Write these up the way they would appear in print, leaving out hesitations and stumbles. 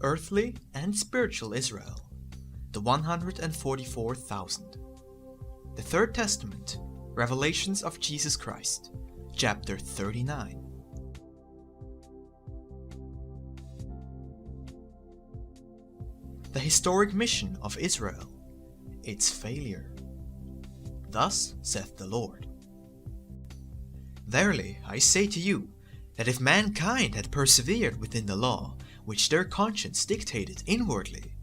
earthly and spiritual Israel, the 144,000. The Third Testament, Revelations of Jesus Christ, chapter 39. The historic mission of Israel, its failure. Thus saith the Lord. Verily I say to you, that if mankind had persevered within the law, which their conscience dictated inwardly,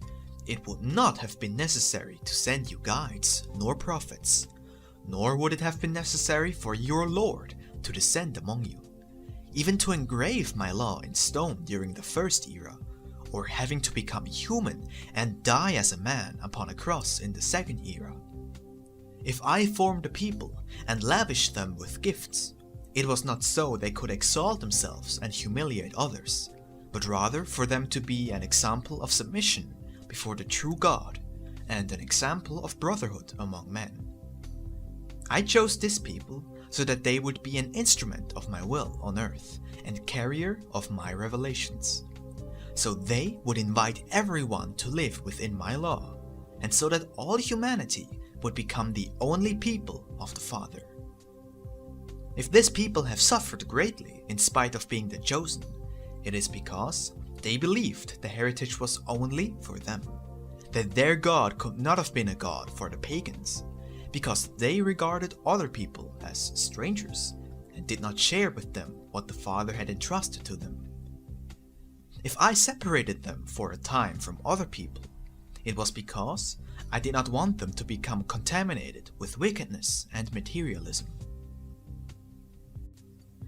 it would not have been necessary to send you guides, nor prophets, nor would it have been necessary for your Lord to descend among you, even to engrave my law in stone during the first era, or having to become human and die as a man upon a cross in the second era. If I formed a people and lavished them with gifts, it was not so they could exalt themselves and humiliate others, but rather for them to be an example of submission before the true God and an example of brotherhood among men. I chose this people so that they would be an instrument of my will on earth and carrier of my revelations. So they would invite everyone to live within my law, and so that all humanity would become the only people of the Father. If this people have suffered greatly in spite of being the chosen, it is because they believed the heritage was only for them, that their God could not have been a God for the pagans, because they regarded other people as strangers and did not share with them what the Father had entrusted to them. If I separated them for a time from other people, it was because I did not want them to become contaminated with wickedness and materialism.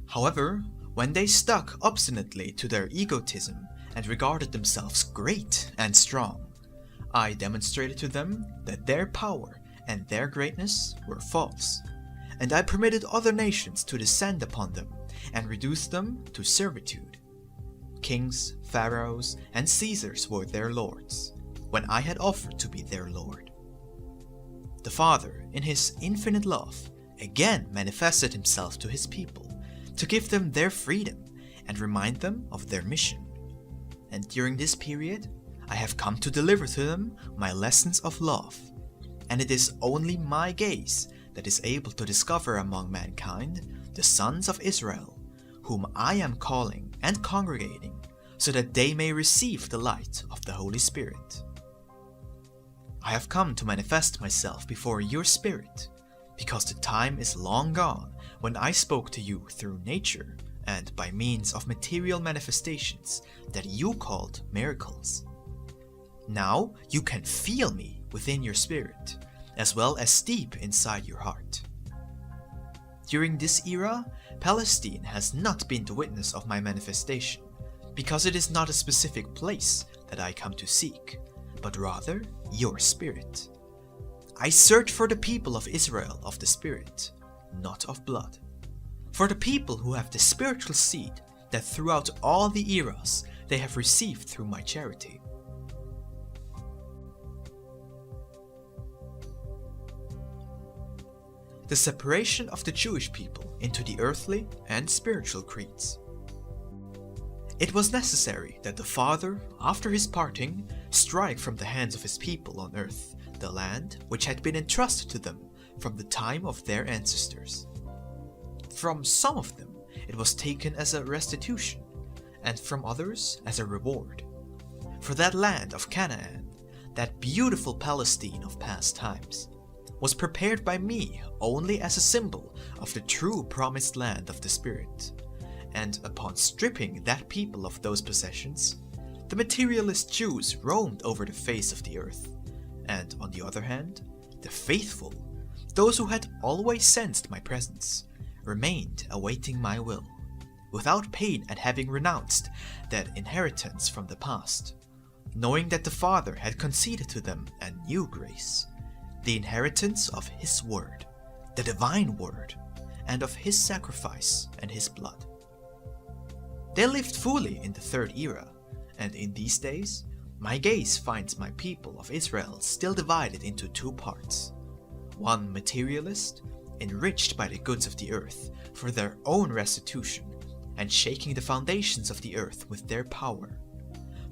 However, when they stuck obstinately to their egotism and regarded themselves great and strong, I demonstrated to them that their power and their greatness were false, and I permitted other nations to descend upon them and reduce them to servitude. Kings, pharaohs, and Caesars were their lords, when I had offered to be their Lord. The Father, in his infinite love, again manifested himself to his people, to give them their freedom and remind them of their mission. And during this period, I have come to deliver to them my lessons of love, and it is only my gaze that is able to discover among mankind the sons of Israel, whom I am calling and congregating, so that they may receive the light of the Holy Spirit. I have come to manifest myself before your spirit, because the time is long gone when I spoke to you through nature and by means of material manifestations that you called miracles. Now you can feel me within your spirit, as well as deep inside your heart. During this era, Palestine has not been the witness of my manifestation, because it is not a specific place that I come to seek, but rather your spirit. I search for the people of Israel of the Spirit, not of blood. For the people who have the spiritual seed that throughout all the eras they have received through my charity. The separation of the Jewish people into the earthly and spiritual creeds. It was necessary that the Father, after his parting, strike from the hands of his people on earth the land which had been entrusted to them from the time of their ancestors. From some of them it was taken as a restitution, and from others as a reward. For that land of Canaan, that beautiful Palestine of past times, was prepared by me only as a symbol of the true promised land of the Spirit, and upon stripping that people of those possessions, the materialist Jews roamed over the face of the earth, and on the other hand, the faithful, those who had always sensed my presence, remained awaiting my will, without pain at having renounced that inheritance from the past, knowing that the Father had conceded to them a new grace, the inheritance of His Word, the divine Word, and of His sacrifice and His blood. They lived fully in the third era, and in these days, my gaze finds my people of Israel still divided into two parts. One materialist, enriched by the goods of the earth for their own restitution, and shaking the foundations of the earth with their power.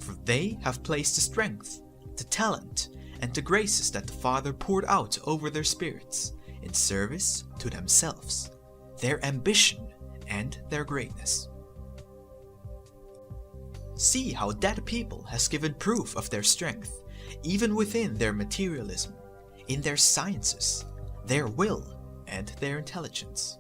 For they have placed the strength, the talent, and the graces that the Father poured out over their spirits in service to themselves, their ambition, and their greatness. See how that people has given proof of their strength, even within their materialism, in their sciences, their will, and their intelligence.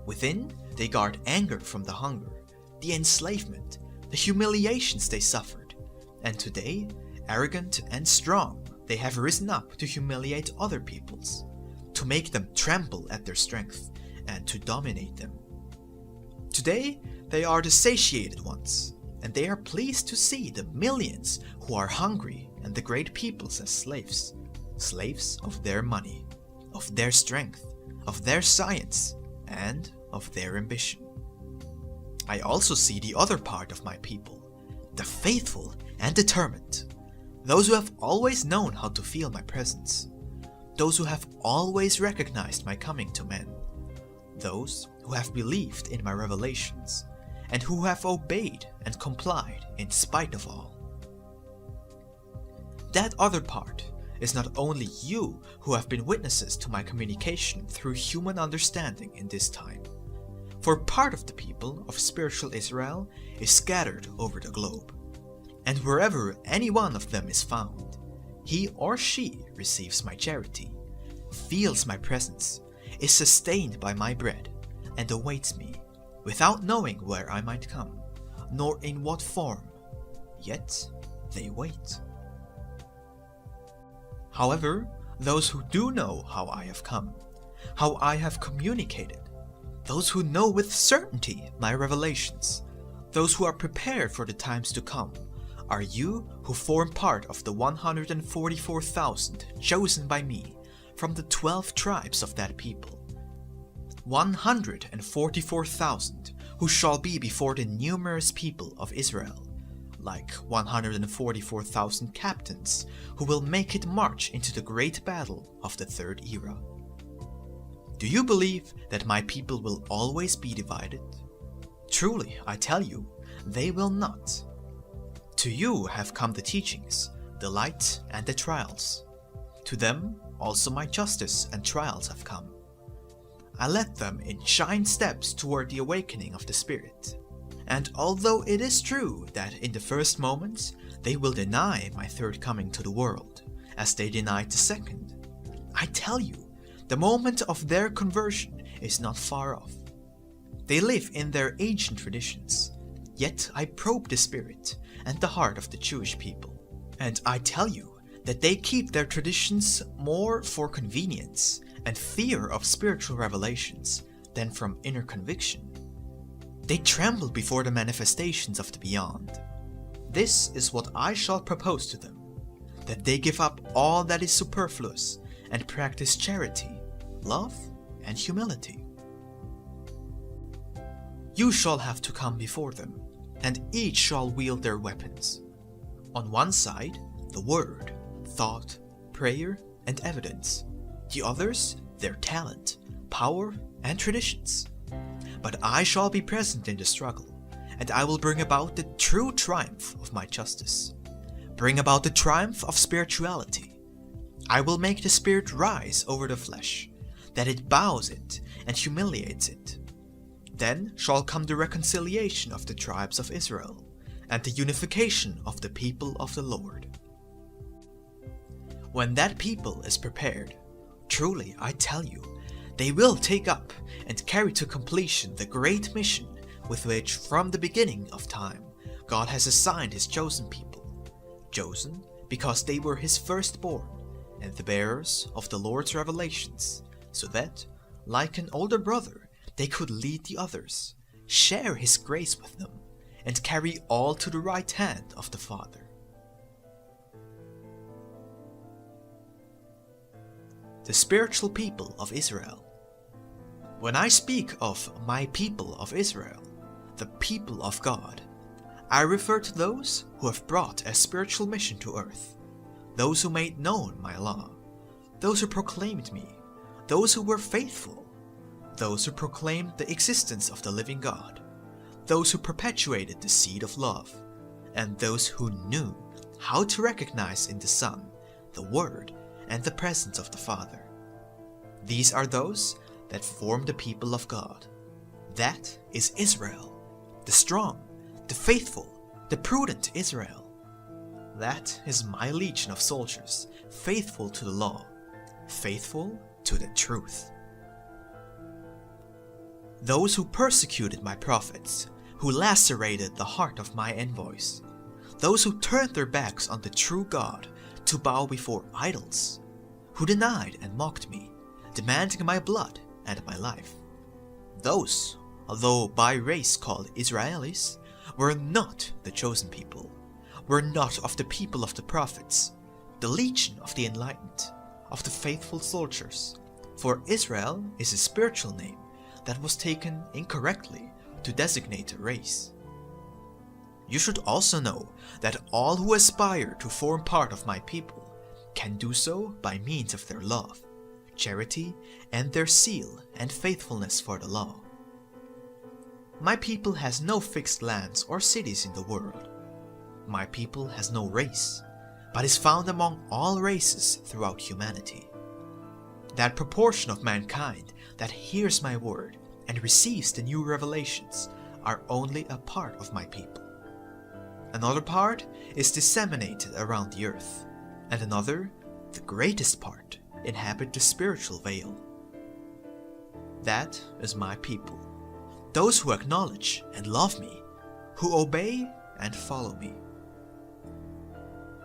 Within, they guard anger from the hunger, the enslavement, the humiliations they suffered, and today, arrogant and strong, they have risen up to humiliate other peoples, to make them tremble at their strength, and to dominate them. Today, they are the satiated ones, and they are pleased to see the millions who are hungry and the great peoples as slaves, slaves of their money, of their strength, of their science, and of their ambition. I also see the other part of my people, the faithful and determined, those who have always known how to feel my presence, those who have always recognized my coming to men, those who have believed in my revelations, and who have obeyed and complied in spite of all. That other part is not only you who have been witnesses to my communication through human understanding in this time, for part of the people of spiritual Israel is scattered over the globe, and wherever any one of them is found, he or she receives my charity, feels my presence, is sustained by my bread, and awaits me, without knowing where I might come, nor in what form, yet they wait. However, those who do know how I have come, how I have communicated, those who know with certainty my revelations, those who are prepared for the times to come, are you who form part of the 144,000 chosen by me from the 12 tribes of that people. 144,000 who shall be before the numerous people of Israel, like 144,000 captains who will make it march into the great battle of the third era. Do you believe that my people will always be divided? Truly, I tell you, they will not. To you have come the teachings, the light, and the trials. To them also my justice and trials have come. I led them in giant steps toward the awakening of the Spirit. And although it is true that in the first moments they will deny my third coming to the world, as they denied the second, I tell you, the moment of their conversion is not far off. They live in their ancient traditions, yet I probe the spirit and the heart of the Jewish people, and I tell you that they keep their traditions more for convenience and fear of spiritual revelations than from inner conviction. They tremble before the manifestations of the beyond. This is what I shall propose to them, that they give up all that is superfluous and practice charity, love, and humility. You shall have to come before them, and each shall wield their weapons. On one side, the word, thought, prayer, and evidence. The others, their talent, power, and traditions. But I shall be present in the struggle, and I will bring about the true triumph of my justice. Bring about the triumph of spirituality. I will make the spirit rise over the flesh, that it bows it and humiliates it. Then shall come the reconciliation of the tribes of Israel, and the unification of the people of the Lord. When that people is prepared, truly I tell you, they will take up and carry to completion the great mission with which from the beginning of time God has assigned his chosen people, chosen because they were his firstborn and the bearers of the Lord's revelations, so that, like an older brother, they could lead the others, share his grace with them, and carry all to the right hand of the Father. The spiritual people of Israel. When I speak of my people of Israel, the people of God, I refer to those who have brought a spiritual mission to earth, those who made known my law, those who proclaimed me, those who were faithful, those who proclaimed the existence of the living God, those who perpetuated the seed of love, and those who knew how to recognize in the Son the Word and the presence of the Father. These are those that form the people of God. That is Israel, the strong, the faithful, the prudent Israel. That is my legion of soldiers, faithful to the law, faithful to the truth. Those who persecuted my prophets, who lacerated the heart of my envoys, those who turned their backs on the true God to bow before idols, who denied and mocked me, demanding my blood and my life. Those, although by race called Israelis, were not the chosen people, were not of the people of the prophets, the legion of the enlightened, of the faithful soldiers. For Israel is a spiritual name that was taken incorrectly to designate a race. You should also know that all who aspire to form part of my people can do so by means of their love, charity, and their zeal and faithfulness for the law. My people has no fixed lands or cities in the world. My people has no race, but is found among all races throughout humanity. That proportion of mankind that hears my word and receives the new revelations are only a part of my people. Another part is disseminated around the earth, and another, the greatest part, inhabit the spiritual veil. That is my people, those who acknowledge and love me, who obey and follow me.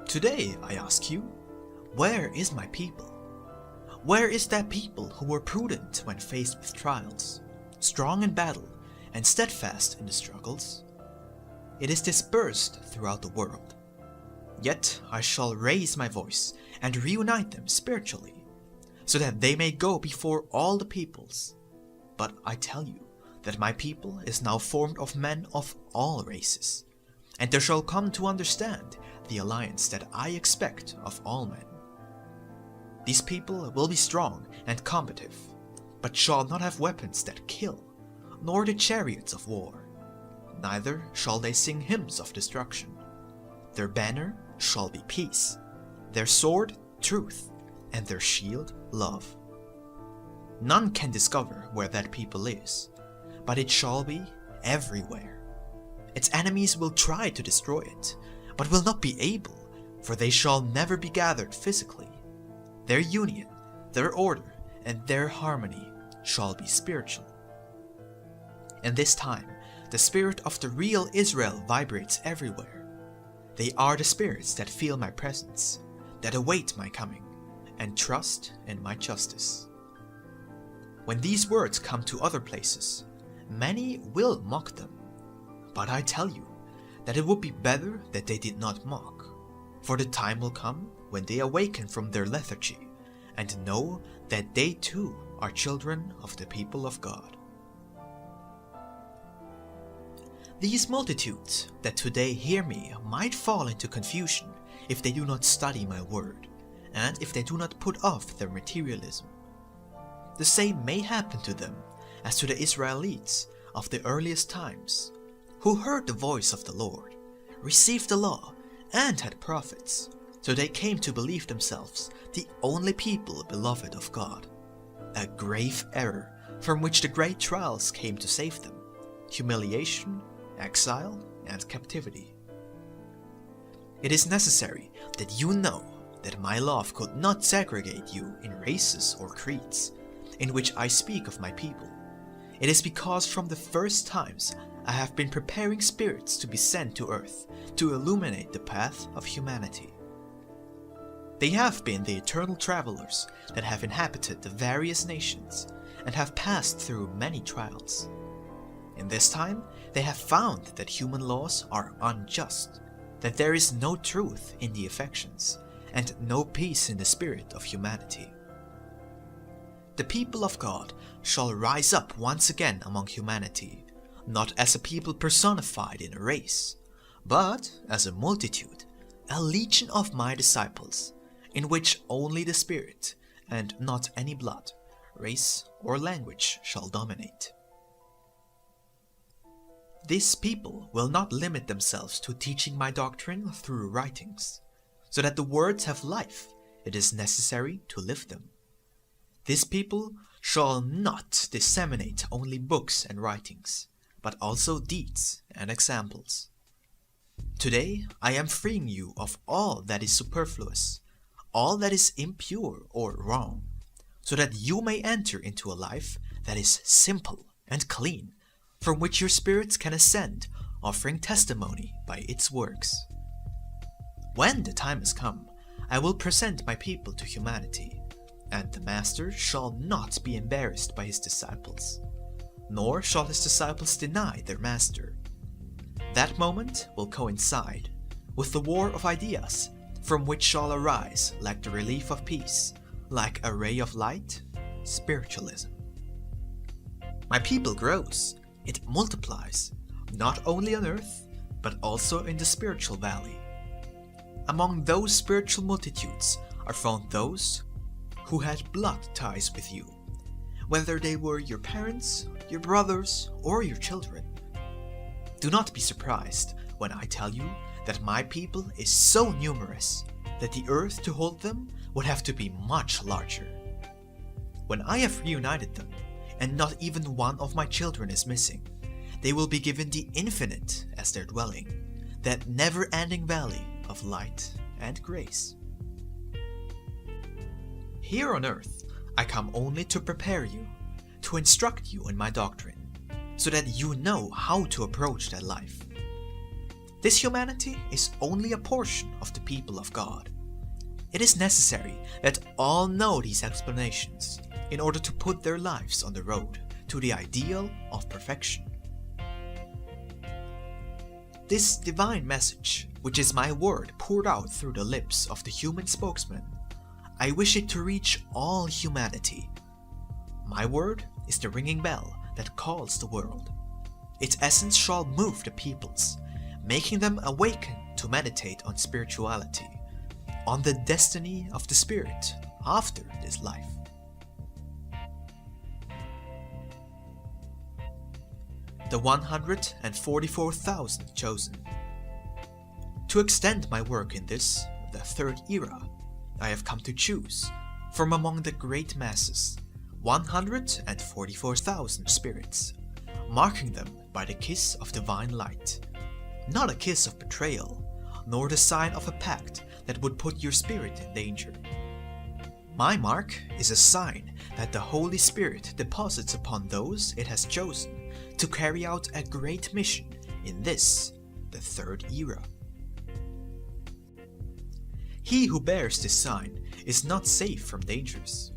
Today I ask you, where is my people? Where is that people who were prudent when faced with trials, strong in battle, and steadfast in the struggles? It is dispersed throughout the world. Yet I shall raise my voice and reunite them spiritually, so that they may go before all the peoples. But I tell you that my people is now formed of men of all races, and they shall come to understand the alliance that I expect of all men. These people will be strong and combative, but shall not have weapons that kill, nor the chariots of war. Neither shall they sing hymns of destruction. Their banner shall be peace, their sword truth, and their shield love. None can discover where that people is, but it shall be everywhere. Its enemies will try to destroy it, but will not be able, for they shall never be gathered physically. Their union, their order, and their harmony shall be spiritual. In this time, the spirit of the real Israel vibrates everywhere. They are the spirits that feel my presence, that await my coming, and trust in my justice. When these words come to other places, many will mock them. But I tell you that it would be better that they did not mock, for the time will come when they awaken from their lethargy and know that they too are children of the people of God. These multitudes that today hear me might fall into confusion if they do not study my word, and if they do not put off their materialism. The same may happen to them as to the Israelites of the earliest times, who heard the voice of the Lord, received the law, and had prophets, so they came to believe themselves the only people beloved of God. A grave error from which the great trials came to save them, humiliation, exile, and captivity. It is necessary that you know that my love could not segregate you in races or creeds, in which I speak of my people. It is because from the first times I have been preparing spirits to be sent to earth to illuminate the path of humanity. They have been the eternal travelers that have inhabited the various nations and have passed through many trials. In this time, they have found that human laws are unjust, that there is no truth in the affections, and no peace in the spirit of humanity. The people of God shall rise up once again among humanity, not as a people personified in a race, but as a multitude, a legion of my disciples, in which only the Spirit, and not any blood, race, or language shall dominate. These people will not limit themselves to teaching my doctrine through writings. So that the words have life, it is necessary to live them. This people shall not disseminate only books and writings, but also deeds and examples. Today I am freeing you of all that is superfluous, all that is impure or wrong, so that you may enter into a life that is simple and clean, from which your spirits can ascend, offering testimony by its works. When the time has come, I will present my people to humanity, and the Master shall not be embarrassed by his disciples, nor shall his disciples deny their Master. That moment will coincide with the war of ideas, from which shall arise, like the relief of peace, like a ray of light, spiritualism. My people grows, it multiplies, not only on earth, but also in the spiritual valley. Among those spiritual multitudes are found those who had blood ties with you, whether they were your parents, your brothers, or your children. Do not be surprised when I tell you that my people is so numerous that the earth to hold them would have to be much larger. When I have reunited them, and not even one of my children is missing, they will be given the infinite as their dwelling, that never-ending valley of light and grace. Here on earth, I come only to prepare you, to instruct you in my doctrine, so that you know how to approach that life. This humanity is only a portion of the people of God. It is necessary that all know these explanations in order to put their lives on the road to the ideal of perfection. This divine message, which is my word poured out through the lips of the human spokesman, I wish it to reach all humanity. My word is the ringing bell that calls the world. Its essence shall move the peoples, making them awaken to meditate on spirituality, on the destiny of the spirit after this life. The 144,000 chosen. To extend my work in this, the third era, I have come to choose, from among the great masses, 144,000 spirits, marking them by the kiss of divine light. Not a kiss of betrayal, nor the sign of a pact that would put your spirit in danger. My mark is a sign that the Holy Spirit deposits upon those it has chosen to carry out a great mission in this, the third era. He who bears this sign is not safe from dangers.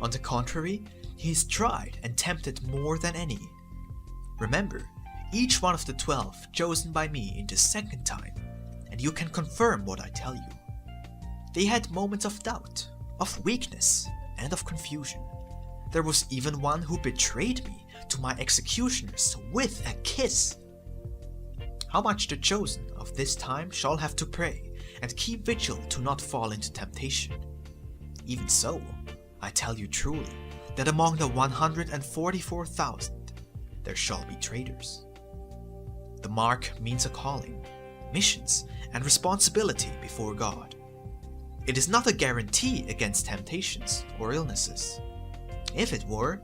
On the contrary, he is tried and tempted more than any. Remember, each one of the 12 chosen by me in the second time, and you can confirm what I tell you. They had moments of doubt, of weakness, and of confusion. There was even one who betrayed me to my executioners with a kiss. How much the chosen of this time shall have to pray and keep vigil to not fall into temptation. Even so, I tell you truly that among the 144,000 there shall be traitors. The mark means a calling, missions, and responsibility before God. It is not a guarantee against temptations or illnesses. If it were,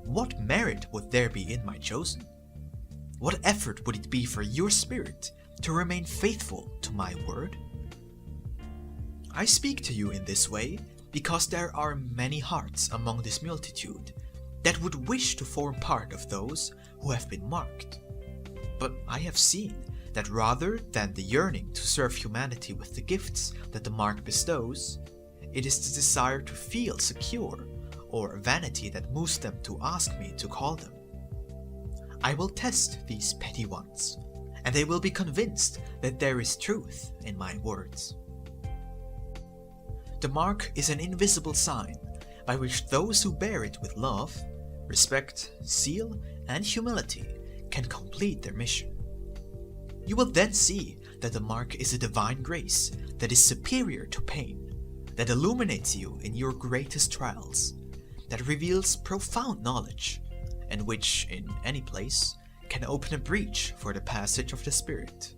what merit would there be in my chosen? What effort would it be for your spirit to remain faithful to my word? I speak to you in this way because there are many hearts among this multitude that would wish to form part of those who have been marked. But I have seen that rather than the yearning to serve humanity with the gifts that the mark bestows, it is the desire to feel secure or vanity that moves them to ask me to call them. I will test these petty ones, and they will be convinced that there is truth in my words. The mark is an invisible sign by which those who bear it with love, respect, zeal, and humility can complete their mission. You will then see that the mark is a divine grace that is superior to pain, that illuminates you in your greatest trials, that reveals profound knowledge, and which, in any place, can open a breach for the passage of the Spirit.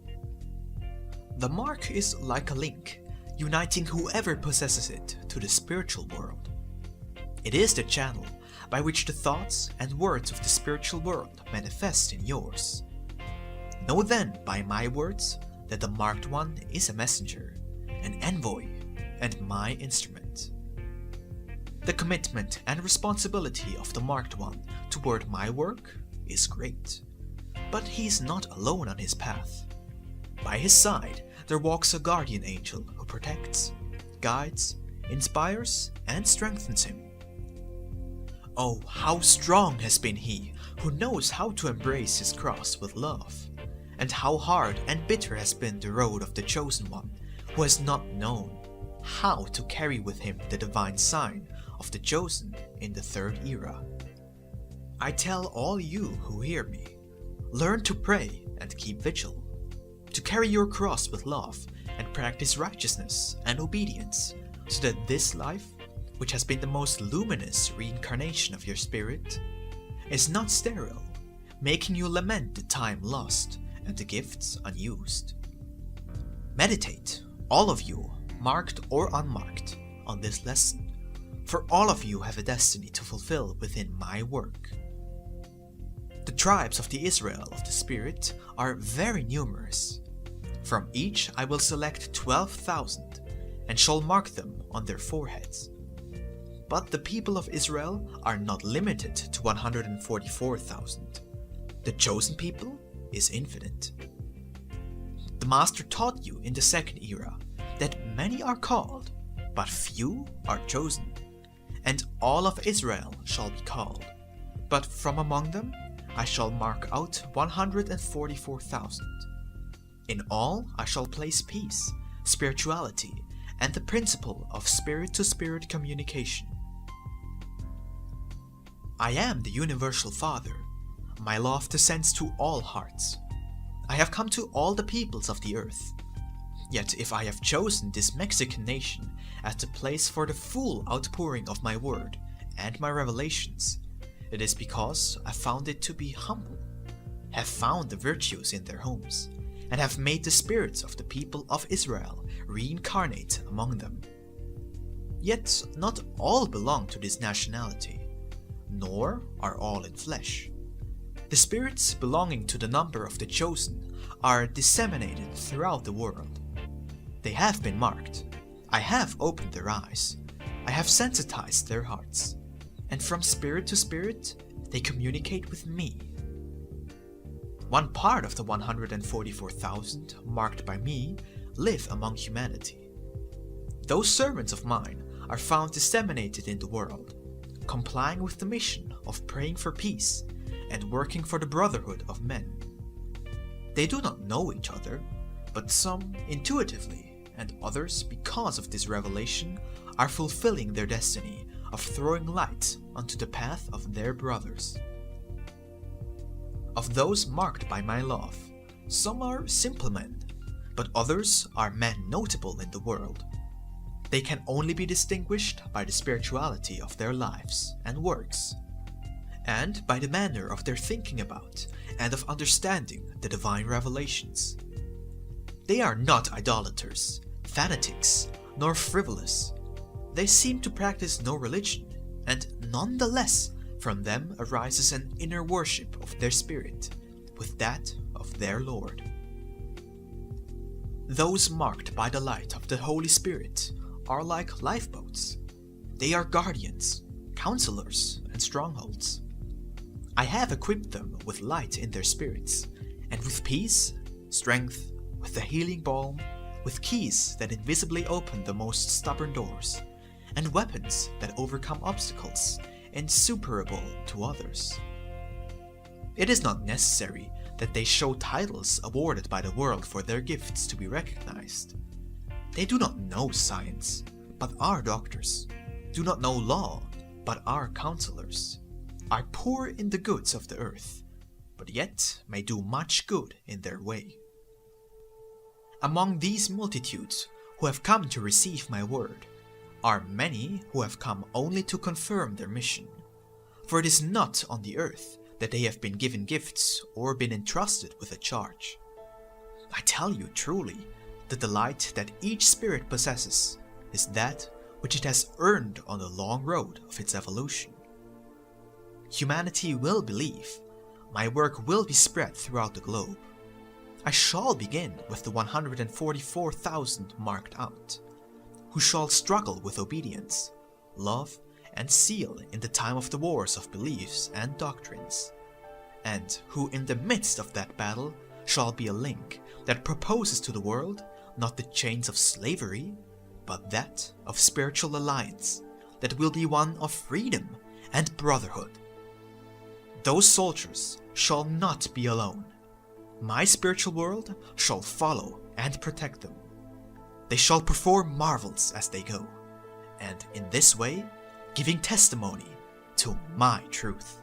The mark is like a link, uniting whoever possesses it to the spiritual world. It is the channel by which the thoughts and words of the spiritual world manifest in yours. Know then by my words that the marked one is a messenger, an envoy, and my instrument. The commitment and responsibility of the marked one toward my work is great, but he is not alone on his path. By his side there walks a guardian angel who protects, guides, inspires, and strengthens him. Oh, how strong has been he who knows how to embrace his cross with love, and how hard and bitter has been the road of the chosen one who has not known how to carry with him the divine sign of the chosen in the third era. I tell all you who hear me, learn to pray and keep vigil, to carry your cross with love and practice righteousness and obedience, so that this life, which has been the most luminous reincarnation of your spirit, is not sterile, making you lament the time lost and the gifts unused. Meditate, all of you, marked or unmarked, on this lesson, for all of you have a destiny to fulfill within my work. The tribes of the Israel of the Spirit are very numerous. From each I will select 12,000, and shall mark them on their foreheads. But the people of Israel are not limited to 144,000. The chosen people is infinite. The Master taught you in the second era that many are called, but few are chosen, and all of Israel shall be called. But from among them I shall mark out 144,000. In all I shall place peace, spirituality, and the principle of spirit-to-spirit communication. I am the Universal Father. My love descends to all hearts. I have come to all the peoples of the earth. Yet if I have chosen this Mexican nation as the place for the full outpouring of my word and my revelations, it is because I found it to be humble, have found the virtues in their homes, and have made the spirits of the people of Israel reincarnate among them. Yet not all belong to this nationality, nor are all in flesh. The spirits belonging to the number of the chosen are disseminated throughout the world. They have been marked. I have opened their eyes. I have sensitized their hearts. And from spirit to spirit, they communicate with me. One part of the 144,000 marked by me live among humanity. Those servants of mine are found disseminated in the world, complying with the mission of praying for peace and working for the brotherhood of men. They do not know each other, but some intuitively, and others because of this revelation are fulfilling their destiny of throwing light onto the path of their brothers. Of those marked by my love, some are simple men, but others are men notable in the world. They can only be distinguished by the spirituality of their lives and works, and by the manner of their thinking about and of understanding the divine revelations. They are not idolaters, fanatics, nor frivolous. They seem to practice no religion, and nonetheless from them arises an inner worship of their spirit, with that of their Lord. Those marked by the light of the Holy Spirit are like lifeboats. They are guardians, counselors, and strongholds. I have equipped them with light in their spirits, and with peace, strength, with the healing balm, with keys that invisibly open the most stubborn doors, and weapons that overcome obstacles insuperable to others. It is not necessary that they show titles awarded by the world for their gifts to be recognized. They do not know science, but are doctors, do not know law, but are counselors, are poor in the goods of the earth, but yet may do much good in their way. Among these multitudes who have come to receive my word, are many who have come only to confirm their mission. For it is not on the earth that they have been given gifts or been entrusted with a charge. I tell you truly, the delight that each spirit possesses is that which it has earned on the long road of its evolution. Humanity will believe. My work will be spread throughout the globe. I shall begin with the 144,000 marked out, who shall struggle with obedience, love, and zeal in the time of the wars of beliefs and doctrines, and who in the midst of that battle shall be a link that proposes to the world not the chains of slavery, but that of spiritual alliance that will be one of freedom and brotherhood. Those soldiers shall not be alone. My spiritual world shall follow and protect them. They shall perform marvels as they go, and in this way giving testimony to my truth.